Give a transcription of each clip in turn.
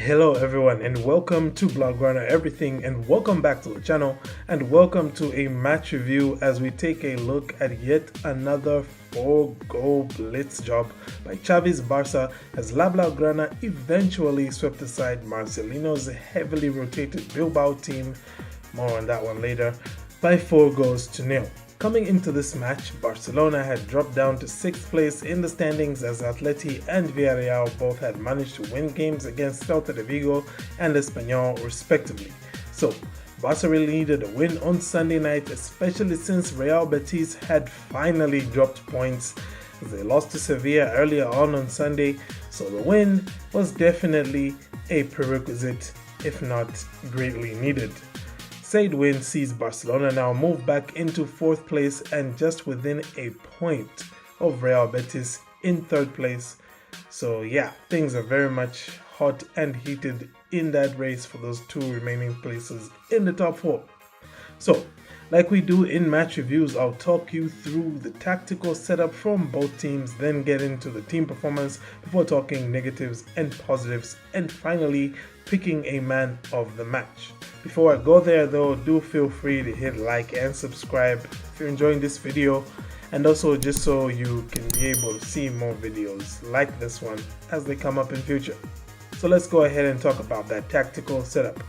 Hello everyone and welcome to Blaugrana Everything, and welcome back to the channel, and welcome to a match review as we take a look at yet another 4-goal blitz job by Xavi's Barca as La Blaugrana eventually swept aside Marcelino's heavily rotated Bilbao team, more on that one later, by 4-0. Coming into this match, Barcelona had dropped down to 6th place in the standings as Atleti and Villarreal both had managed to win games against Celta de Vigo and Espanyol respectively. So, Barca really needed a win on Sunday night, especially since Real Betis had finally dropped points as they lost to Sevilla earlier on Sunday, so the win was definitely a prerequisite, if not greatly needed. Said win sees Barcelona now move back into 4th place and just within a point of Real Betis in 3rd place. So yeah, things are very much hot and heated in that race for those two remaining places in the top 4. So, like we do in match reviews, I'll talk you through the tactical setup from both teams, then get into the team performance before talking negatives and positives, and finally picking a man of the match. Before I go there though, do feel free to hit like and subscribe if you're enjoying this video, and also just so you can be able to see more videos like this one as they come up in future. So let's go ahead and talk about that tactical setup.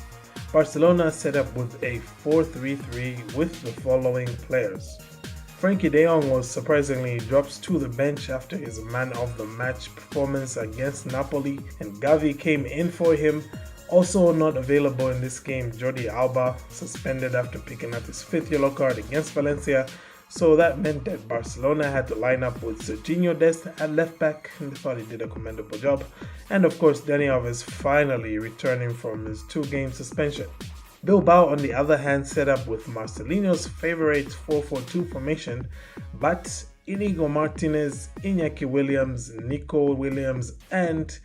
Barcelona set up with a 4-3-3 with the following players. Frenkie de Jong was surprisingly dropped to the bench after his man of the match performance against Napoli, and Xavi came in for him. Also not available in this game, Jordi Alba, suspended after picking up his 5th yellow card against Valencia, so that meant that Barcelona had to line up with Serginho Dest at left back, and they thought he did a commendable job. And of course, Dani Alves finally returning from his 2-game suspension. Bilbao, on the other hand, set up with Marcelino's favorite 4-4-2 formation, but Inigo Martinez, Iñaki Williams, Nico Williams, and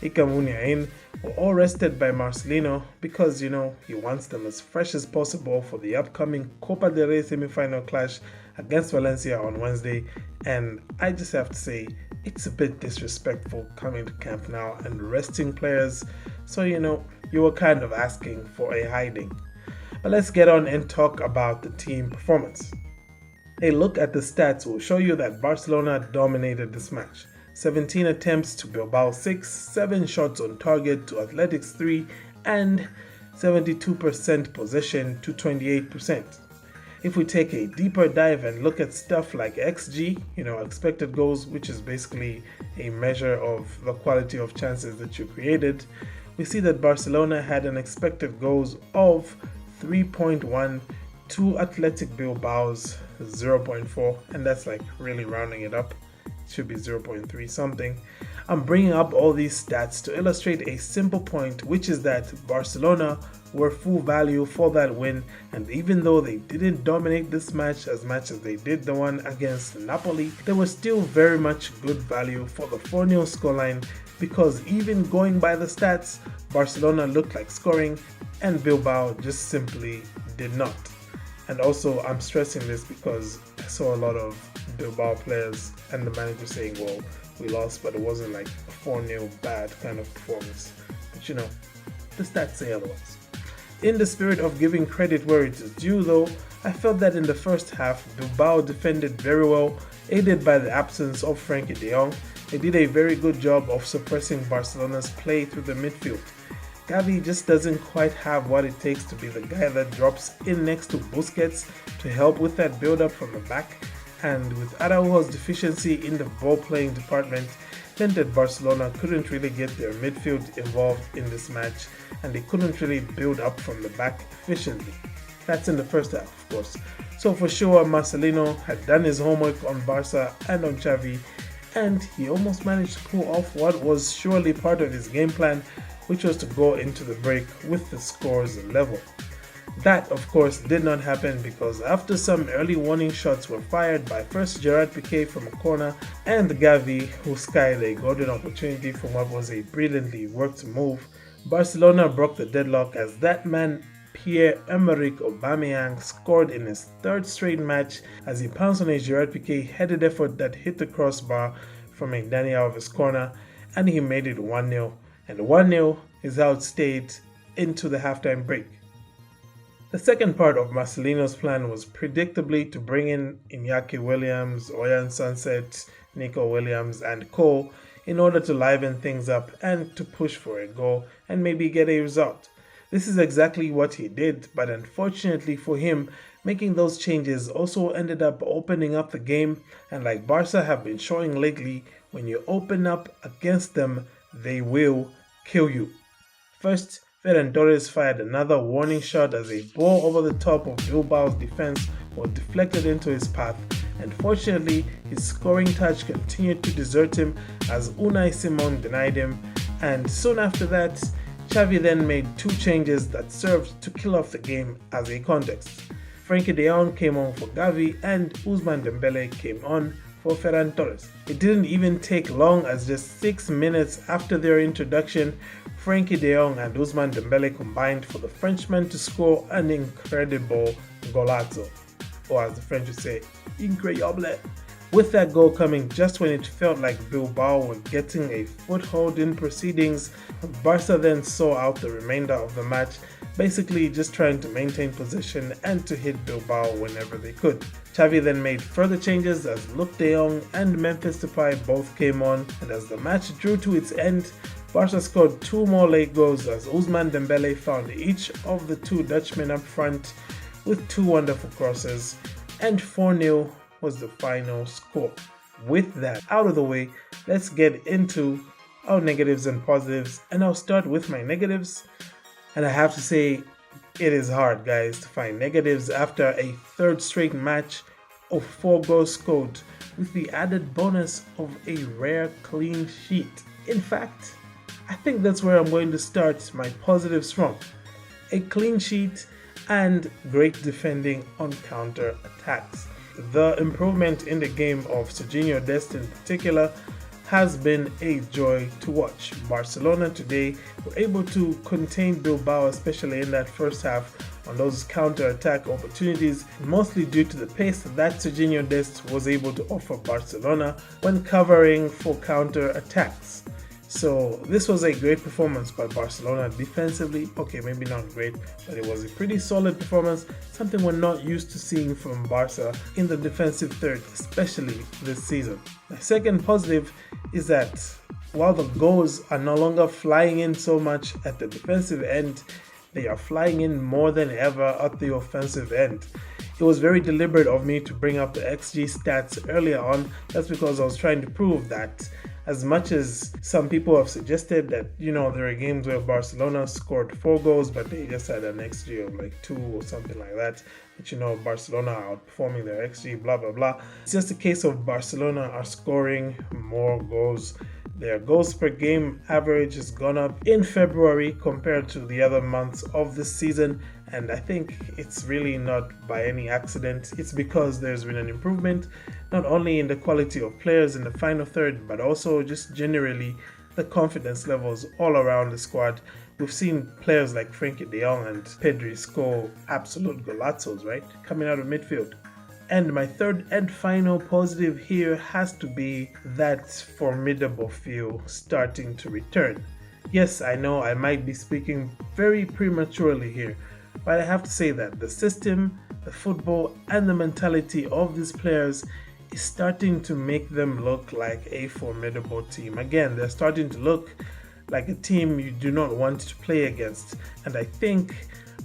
Ika Muniain were all rested by Marcelino because, he wants them as fresh as possible for the upcoming Copa del Rey semi-final clash against Valencia on Wednesday. And I just have to say, it's a bit disrespectful coming to Camp Nou and resting players, so you were kind of asking for a hiding. But let's get on and talk about the team performance. A look at the stats will show you that Barcelona dominated this match. 17 attempts to Bilbao 6, 7 shots on target to Athletics 3, and 72% possession to 28%. If we take a deeper dive and look at stuff like XG, expected goals, which is basically a measure of the quality of chances that you created, we see that Barcelona had an expected goals of 3.1 to Athletic Bilbao's 0.4, and that's like really rounding it up. It should be 0.3 something. I'm bringing up all these stats to illustrate a simple point, which is that Barcelona were full value for that win, and even though they didn't dominate this match as much as they did the one against Napoli, they were still very much good value for the 4-0 scoreline, because even going by the stats, Barcelona looked like scoring and Bilbao just simply did not. And also, I'm stressing this because I saw a lot of Bilbao players and the manager saying, well, we lost, but it wasn't like a 4-0 bad kind of performance. But the stats say otherwise. In the spirit of giving credit where it is due though, I felt that in the first half, Bilbao defended very well, aided by the absence of Frenkie de Jong. They did a very good job of suppressing Barcelona's play through the midfield. Xavi just doesn't quite have what it takes to be the guy that drops in next to Busquets to help with that build-up from the back, and with Araujo's deficiency in the ball-playing department, meant that Barcelona couldn't really get their midfield involved in this match, and they couldn't really build up from the back efficiently. That's in the first half, of course. So for sure, Marcelino had done his homework on Barca and on Xavi, and he almost managed to pull off what was surely part of his game plan, which was to go into the break with the scores level. That, of course, did not happen because after some early warning shots were fired by first Gerard Piqué from a corner and Xavi, who skied a golden opportunity from what was a brilliantly worked move, Barcelona broke the deadlock as that man Pierre-Emerick Aubameyang scored in his 3rd straight match as he pounced on a Gerard Piqué headed effort that hit the crossbar from a Dani Alves corner, and he made it 1-0. and 1-0 is how it stayed into the halftime break. The second part of Marcelino's plan was predictably to bring in Iñaki Williams, Oyan Sunset, Nico Williams, and Co. in order to liven things up and to push for a goal and maybe get a result. This is exactly what he did, but unfortunately for him, making those changes also ended up opening up the game, and like Barca have been showing lately, when you open up against them, they will kill you. First, Ferran Torres fired another warning shot as a ball over the top of Bilbao's defense was deflected into his path, and fortunately his scoring touch continued to desert him as Unai Simon denied him, and soon after that, Xavi then made two changes that served to kill off the game as a context. Frenkie de Jong came on for Xavi and Ousmane Dembele came on for Ferran Torres. It didn't even take long, as just 6 minutes after their introduction, Frenkie de Jong and Ousmane Dembele combined for the Frenchman to score an incredible golazo, or as the French would say, incroyable. With that goal coming just when it felt like Bilbao were getting a foothold in proceedings, Barca then saw out the remainder of the match, basically just trying to maintain possession and to hit Bilbao whenever they could. Xavi then made further changes as Luke de Jong and Memphis Depay both came on, and as the match drew to its end, Barca scored two more late goals as Ousmane Dembele found each of the two Dutchmen up front with two wonderful crosses, and 4-0 was the final score. With that out of the way, let's get into our negatives and positives, and I'll start with my negatives. And I have to say, it is hard, guys, to find negatives after a third straight match of 4 goals scored with the added bonus of a rare clean sheet. In fact, I think that's where I'm going to start my positives from. A clean sheet and great defending on counter attacks. The improvement in the game of Serginho Dest in particular has been a joy to watch. Barcelona today were able to contain Bilbao, especially in that first half, on those counter-attack opportunities, mostly due to the pace that Serginho Dest was able to offer Barcelona when covering for counter-attacks. So this was a great performance by Barcelona defensively. Okay, maybe not great, but it was a pretty solid performance, something we're not used to seeing from Barca in the defensive third, especially this season. My second positive is that while the goals are no longer flying in so much at the defensive end, they are flying in more than ever at the offensive end. It was very deliberate of me to bring up the XG stats earlier on. That's because I was trying to prove that as much as some people have suggested that, there are games where Barcelona scored 4 goals, but they just had an XG of like 2 or something like that. But Barcelona are outperforming their XG, blah, blah, blah. It's just a case of Barcelona are scoring more goals. Their goals per game average has gone up in February compared to the other months of the season, and I think it's really not by any accident. It's because there's been an improvement not only in the quality of players in the final third, but also just generally the confidence levels all around the squad. We've seen players like Frenkie de Jong and Pedri score absolute golazos, right, coming out of midfield. And my third and final positive here has to be that formidable feel starting to return. Yes, I know I might be speaking very prematurely here, but I have to say that the system, the football, and the mentality of these players is starting to make them look like a formidable team. Again, they're starting to look like a team you do not want to play against. And I think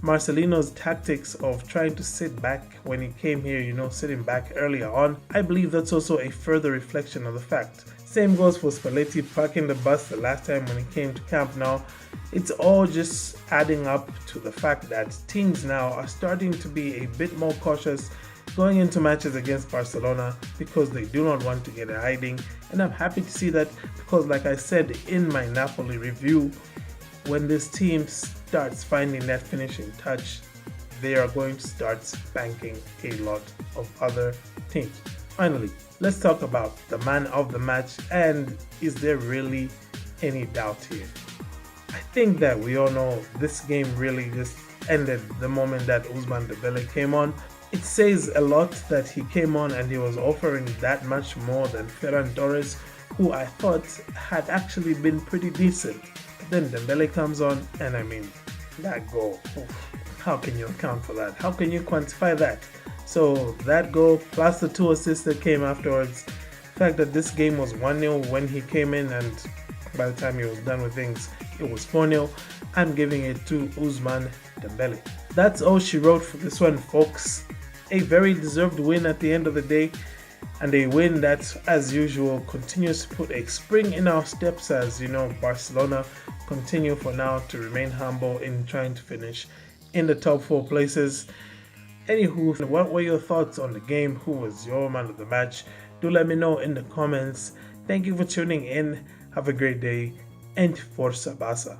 Marcelino's tactics of trying to sit back when he came here, sitting back earlier on, I believe that's also a further reflection of the fact. Same goes for Spalletti parking the bus the last time when he came to Camp Nou. It's all just adding up to the fact that teams now are starting to be a bit more cautious going into matches against Barcelona because they do not want to get a hiding. And I'm happy to see that because, like I said in my Napoli review, when this team starts finding that finishing touch, they are going to start spanking a lot of other teams. Finally, let's talk about the man of the match, and is there really any doubt here? I think that we all know this game really just ended the moment that Ousmane Dembele came on. It says a lot that he came on and he was offering that much more than Ferran Torres, who I thought had actually been pretty decent. Then Dembele comes on, and I mean, that goal. Oof, how can you account for that? How can you quantify that? So that goal plus the 2 assists that came afterwards, the fact that this game was 1-0 when he came in, and by the time he was done with things, it was 4-0. I'm giving it to Ousmane Dembele. That's all she wrote for this one, folks. A very deserved win at the end of the day, and a win that, as usual, continues to put a spring in our steps as, Barcelona continue for now to remain humble in trying to finish in the top 4 places. Anywho, what were your thoughts on the game? Who was your man of the match? Do let me know in the comments. Thank you for tuning in. Have a great day, and Forza Barca.